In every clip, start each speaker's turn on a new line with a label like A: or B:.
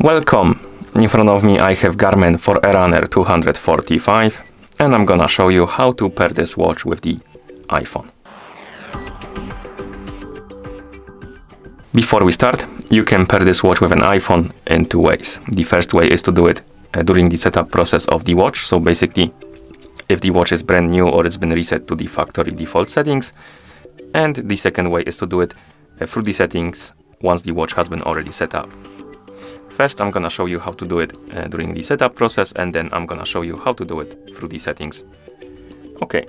A: Welcome! In front of me I have Garmin Forerunner 245 and I'm gonna show you how to pair this watch with the iPhone. Before we start, you can pair this watch with an iPhone in two ways. The first way is to do it during the setup process of the watch. So basically, if the watch is brand new or it's been reset to the factory default settings. And the second way is to do it through the settings once the watch has been already set up. First, I'm gonna show you how to do it during the setup process, and then I'm gonna show you how to do it through the settings. Okay,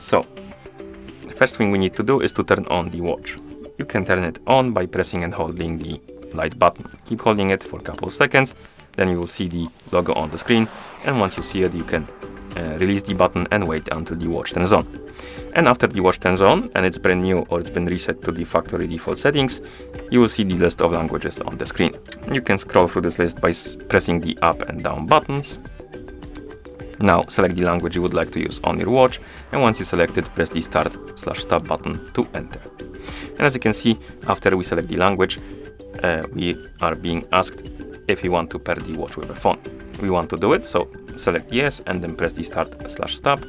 A: so the first thing we need to do is to turn on the watch. You can turn it on by pressing and holding the light button. Keep holding it for a couple of seconds, then you will see the logo on the screen, and once you see it, you can release the button and wait until the watch turns on. And after the watch turns on and it's brand new or it's been reset to the factory default settings, you will see the list of languages on the screen. You can scroll through this list by pressing the up and down buttons. Now select the language you would like to use on your watch, and once you select it, press the start/stop button to enter. And as you can see, after we select the language, we are being asked if we want to pair the watch with a phone. We want to do it, so select yes and then press the start/stop.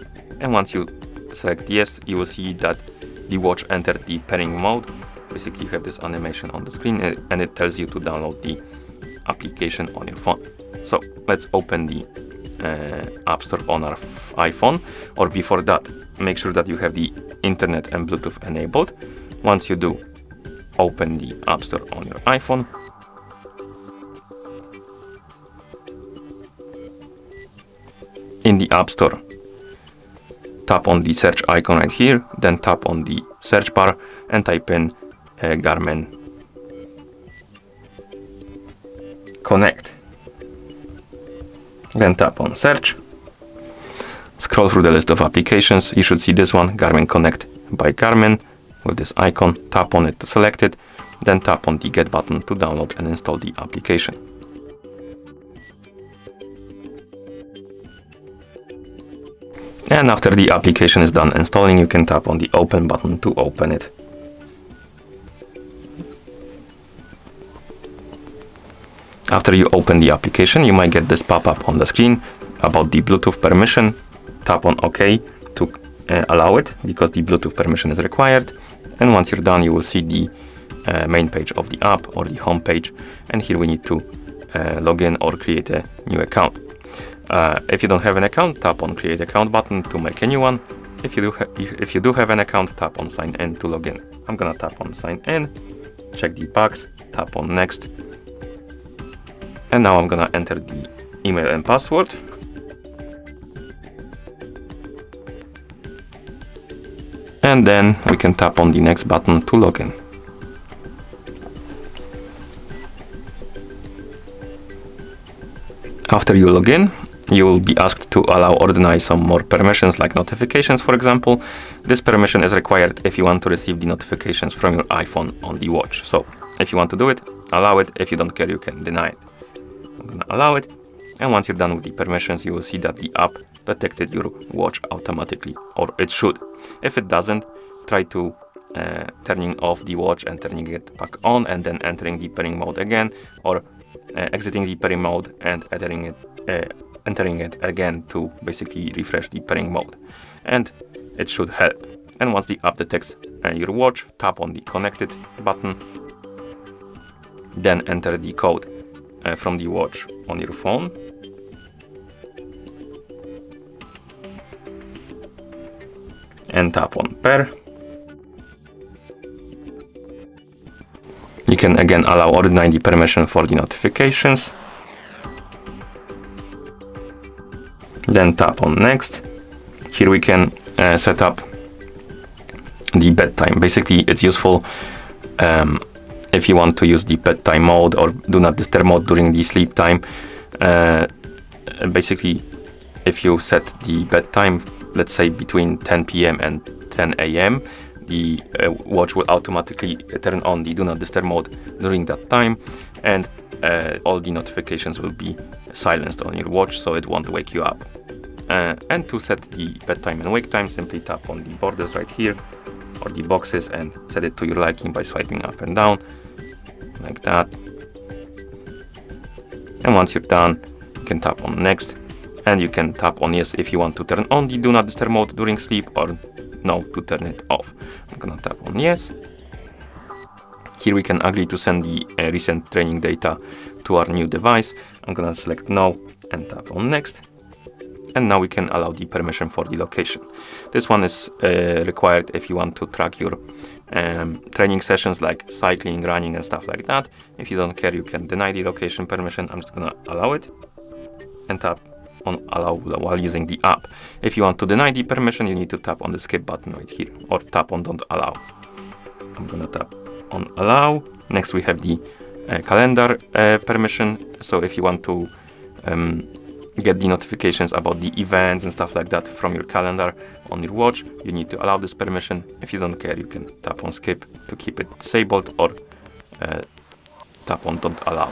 A: And once you select yes, you will see that the watch entered the pairing mode. Basically, you have this animation on the screen and it tells you to download the application on your phone. So let's open the App Store on our iPhone, or before that, make sure that you have the internet and Bluetooth enabled. Once you do, open the App Store on your iPhone. In the App Store, tap on the search icon right here, then tap on the search bar and type in Garmin Connect. Then tap on search. Scroll through the list of applications. You should see this one, Garmin Connect by Garmin, with this icon. Tap on it to select it, then tap on the get button to download and install the application. And after the application is done installing, you can tap on the open button to open it. After you open the application, you might get this pop-up on the screen about the Bluetooth permission. Tap on OK to allow it, because the Bluetooth permission is required. And once you're done, you will see the main page of the app, or the home page. And here we need to log in or create a new account. If you don't have an account, tap on create account button to make a new one. If you do have an account, tap on sign in to log in. I'm gonna tap on sign in, check the box, tap on next. And now I'm gonna enter the email and password. And then we can tap on the next button to log in. After you log in, you will be asked to allow or deny some more permissions, like notifications, for example. This permission is required if you want to receive the notifications from your iPhone on the watch. So if you want to do it, allow it. If you don't care, you can deny it. I'm gonna allow it. And once you're done with the permissions, you will see that the app detected your watch automatically, or it should. If it doesn't, try to turning off the watch and turning it back on, and then entering the pairing mode again, or exiting the pairing mode and entering it again to basically refresh the pairing mode, and it should help. And once the app detects your watch, tap on the connected button, then enter the code from the watch on your phone, and tap on pair. You can again allow or deny the permission for the notifications. Then tap on next. Here we can set up the bedtime. Basically, it's useful if you want to use the bedtime mode or do not disturb mode during the sleep time. Basically, if you set the bedtime, let's say between 10 p.m. and 10 a.m., the watch will automatically turn on the do not disturb mode during that time, and all the notifications will be silenced on your watch, so it won't wake you up. And to set the bedtime and wake time, simply tap on the borders right here, or the boxes, and set it to your liking by swiping up and down like that. And once you're done, you can tap on next, and you can tap on yes if you want to turn on the do not disturb mode during sleep, or no to turn it off. I'm gonna tap on yes. Here we can agree to send the recent training data to our new device. I'm gonna select no and tap on next. And now we can allow the permission for the location. This one is required if you want to track your training sessions like cycling, running and stuff like that. If you don't care, you can deny the location permission. I'm just gonna allow it and tap on allow while using the app. If you want to deny the permission, you need to tap on the skip button right here, or tap on don't allow. I'm gonna tap on allow. Next we have the calendar permission. So if you want to get the notifications about the events and stuff like that from your calendar on your watch, you need to allow this permission. If you don't care, you can tap on skip to keep it disabled, or tap on don't allow.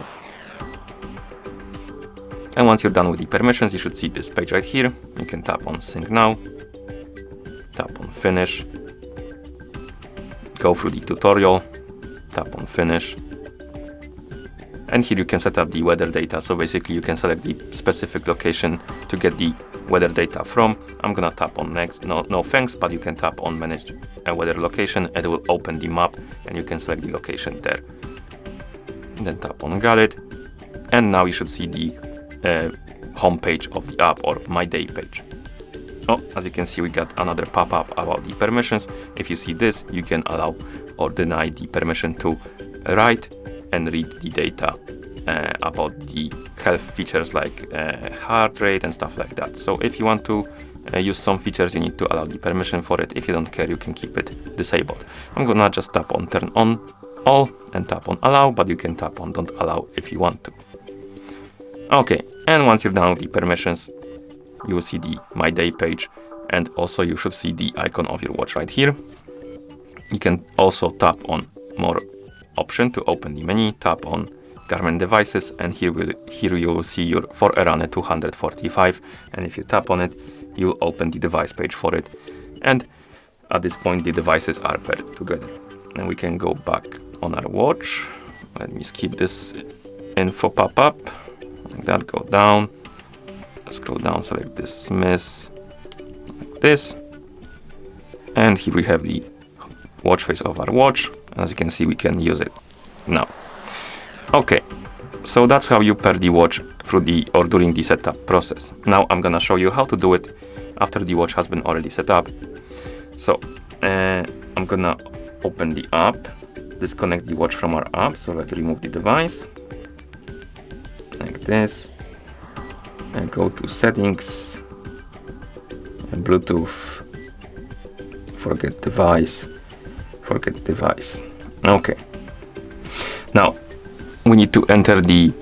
A: And once you're done with the permissions, you should see this page right here. You can tap on sync now, tap on finish, go through the tutorial, tap on finish. And here you can set up the weather data. So basically you can select the specific location to get the weather data from. I'm gonna tap on next, no thanks, but you can tap on manage a weather location, and it will open the map and you can select the location there. And then tap on got it. And now you should see the home page of the app, or my day page. Oh, as you can see, we got another pop-up about the permissions. If you see this, you can allow or deny the permission to write and read the data about the health features like heart rate and stuff like that. So if you want to use some features, you need to allow the permission for it. If you don't care, you can keep it disabled. I'm gonna just tap on turn on all and tap on allow, but you can tap on don't allow if you want to. Okay, and once you're done with the permissions, you will see the my day page, and also you should see the icon of your watch right here. You can also tap on more option to open the menu, tap on Garmin devices, and here you will see your Forerunner 245, and if you tap on it, you will open the device page for it, and at this point the devices are paired together. And we can go back on our watch. Let me skip this info pop-up, like that, go down, scroll down, select dismiss, like this, and here we have the watch face of our watch. As you can see, we can use it now. Okay, so that's how you pair the watch through during the setup process. Now I'm gonna show you how to do it after the watch has been already set up. So I'm gonna open the app, disconnect the watch from our app. So let's remove the device like this, and go to settings and Bluetooth, forget device. Okay, now we need to enter the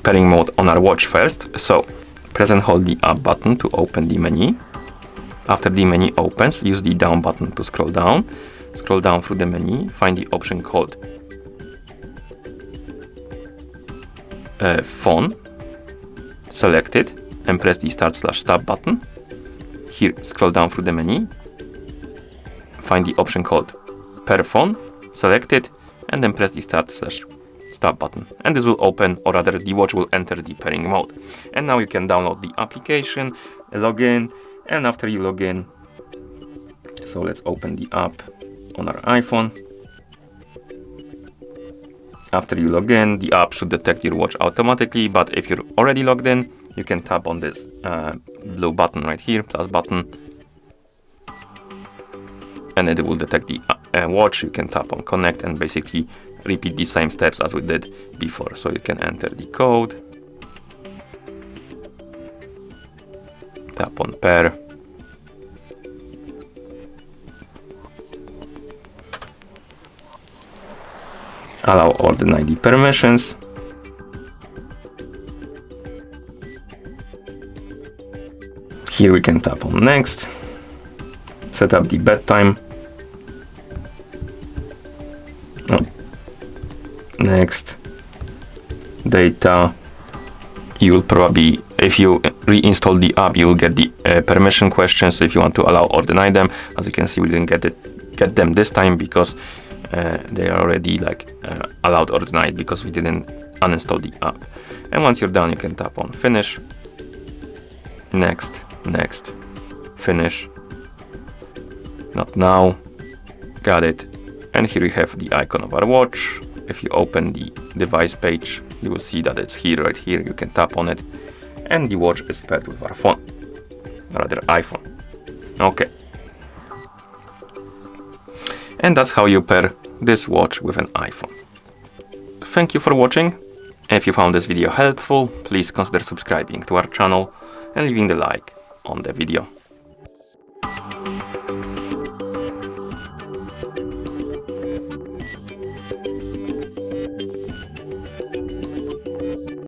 A: pairing mode on our watch first. So press and hold the up button to open the menu. After the menu opens, use the down button to scroll down through the menu, find the option called phone, select it and press the start/stop button. Here scroll down through the menu, find the option called pair phone, select it, and then press the start/stop button, and this will open, or rather the watch will enter the pairing mode. And now you can download the application, log in, and after you log in, so let's open the app on our iPhone. After you log in, the app should detect your watch automatically, but if you're already logged in, you can tap on this blue button right here, plus button, and it will detect the watch. You can tap on connect and basically repeat the same steps as we did before. So you can enter the code, tap on pair, allow or deny the permissions, here we can tap on next, set up the bedtime, next, data. You will probably, if you reinstall the app, you will get the permission questions. So if you want to allow or deny them, as you can see, we didn't get them this time because they are already like allowed or denied, because we didn't uninstall the app. And once you're done, you can tap on finish, next, next, finish, not now, got it. And here we have the icon of our watch. If you open the device page, you will see that it's here, right here. You can tap on it, and the watch is paired with our phone, rather iPhone. Okay. And that's how you pair this watch with an iPhone. Thank you for watching. If you found this video helpful, please consider subscribing to our channel and leaving the like on the video.